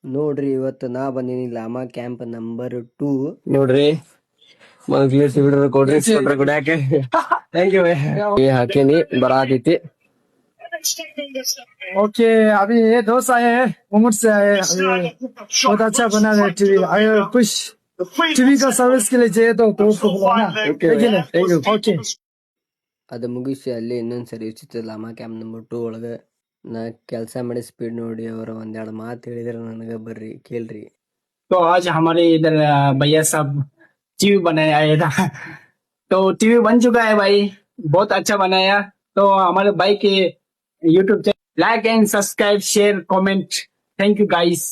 ನೋಡ್ರಿ ಇವತ್ತು ನಾ ಬಂದೀನಿ ಲಾಮಾ ಕ್ಯಾಂಪ್ ನಂಬರ್ 2 ನೋಡ್ರಿ ಕೊಡ್ರಿ ಕುಡ್ಯಾಕೆ ಥ್ಯಾಂಕ್ ಯು ಹಾಕೇನಿ ಬರಾತೈತಿ ओके अभी ये दोस्त आए हैं उमर से आए हैं अभी बहुत अच्छा बना है टीवी आए कुछ टीवी का सर्विस के लिए चाहिए तो उसको बुलाना थैंक यू ओके ಅದು ಮುಗಿಸಿ ಅಲ್ಲಿ ಇನ್ನೊಂದು ಸರ್ವಿಸ್ ಇತ್ತು ಲಾಮಾ ಕ್ಯಾಂಪ್ ನಂಬರ್ 2 ಒಳಗೆ ನಾ ಕೆಲಸ ಮಾಡಿ ಸ್ಪೀಡ್ ನೋಡಿ ಅವರ ಒಂದೆರಡು ಮಾತು ಹೇಳಿದ್ರೆ ನನಗೆ ಬರ್ರಿ ಕೇಳ್ರಿ. तो आज हमारे इधर भैया साहब टीवी बनाया आया था तो टीवी बन चुका है भाई बहुत अच्छा बनाया तो हमारे भाई के YouTube channel like and subscribe share comment thank you guys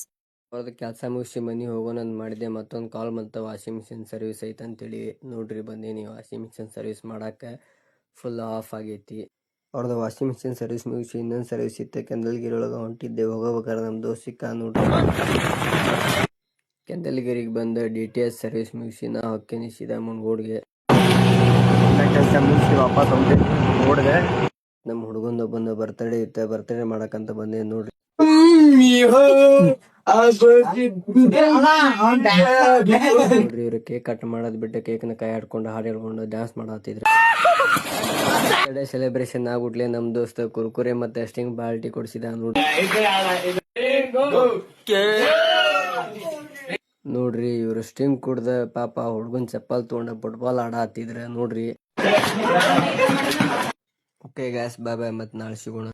ಅವ್ರದ್ದು ಕೆಲಸ ಮುಗಿಸಿ ಮನೆ ಹೋಗೋಣ ಅಂತ ಮಾಡಿದೆ. ಮತ್ತೊಂದು ಕಾಲ್ ಬಂತು ವಾಷಿಂಗ್ ಮಿಷಿನ್ ಸರ್ವಿಸ್ ಐತೆ ಅಂತೇಳಿ ನೋಡ್ರಿ ಬಂದೀನಿ. ವಾಷಿಂಗ್ ಮಿಷಿನ್ ಸರ್ವಿಸ್ ಮಾಡಕ್ಕೆ ಫುಲ್ ಆಫ್ ಆಗೈತಿ. ಅವ್ರದ್ದು ವಾಷಿಂಗ್ ಮಿಷಿನ್ ಸರ್ವಿಸ್ ಮುಗಿಸಿ ಇನ್ನೊಂದು ಸರ್ವಿಸ್ ಇತ್ತು ಕೆಂದಲ್ಗಿರಿ ಒಳಗೆ ಹೊಂಟಿದ್ದೆ. ಹೋಗೋಬೇಕಾದ್ರೆ ನಮ್ಮ ದೋಸ್ತ್ ಸಿಕ್ಕ ನೋಡ್ರಿ. ಕೆಂದಲ್ಗಿರಿಗೆ ಬಂದು DTH ಸರ್ವಿಸ್ ಮುಗಿಸಿ ನಾ ಹೊಕ್ಕೇನಿ ಸೀದಾ ಮುನ್ಗೋಡ್ಗೆ. ಕೆಲಸ ಮುಗಿಸಿ ವಾಪಸ್ ಹೊಂಟೇನಿ ಮುನ್ಗೋಡ್ಗೆ. ನಮ್ಮ ಹುಡುಗಂದು ಒಬ್ಬಂದು ಬರ್ತಡೇ ಇತ್ತು, ಬರ್ತಡೇ ಮಾಡಕ್ಕಂತ ಬಂದೆ ನೋಡ್ರಿ. ನೋಡ್ರಿ ಇವ್ರು ಕೇಕ್ ಕಟ್ ಮಾಡೋದ್ ಬಿಟ್ಟು ಕೇಕ್ನ ಕೈ ಆಡ್ಕೊಂಡು ಹಾಡು ಹೇಳ್ಕೊಂಡು ಡ್ಯಾನ್ಸ್ ಮಾಡತ್ತಿದ್ರು. ಬರ್ತ್ಡೇ ಸೆಲೆಬ್ರೇಷನ್ ಆಗ್ಬಿಟ್ಲೆ ನಮ್ ದೋಸ್ತ ಕುರ್ಕುರೆ ಮತ್ತೆ ಸ್ಟಿಂಗ್ ಬಾಲ್ಟಿ ಕೊಡ್ಸಿದ ನೋಡ್ರಿ. ನೋಡ್ರಿ ಇವ್ರು ಸ್ಟಿಂಗ್ ಕುಡ್ದ ಪಾಪ ಹುಡ್ಗನ್ ಚಪ್ಪಲ್ ತಗೊಂಡ ಫುಟ್ಬಾಲ್ ಆಡ ಹತ್ತಿದ್ರ ನೋಡ್ರಿ. ಓಕೆ ಗ್ಯಾಸ್ ಬಾಯ್ ಬಾಯ್, ಮತ್ತೆ ನಾಳೆ ಸಿಗೋಣ.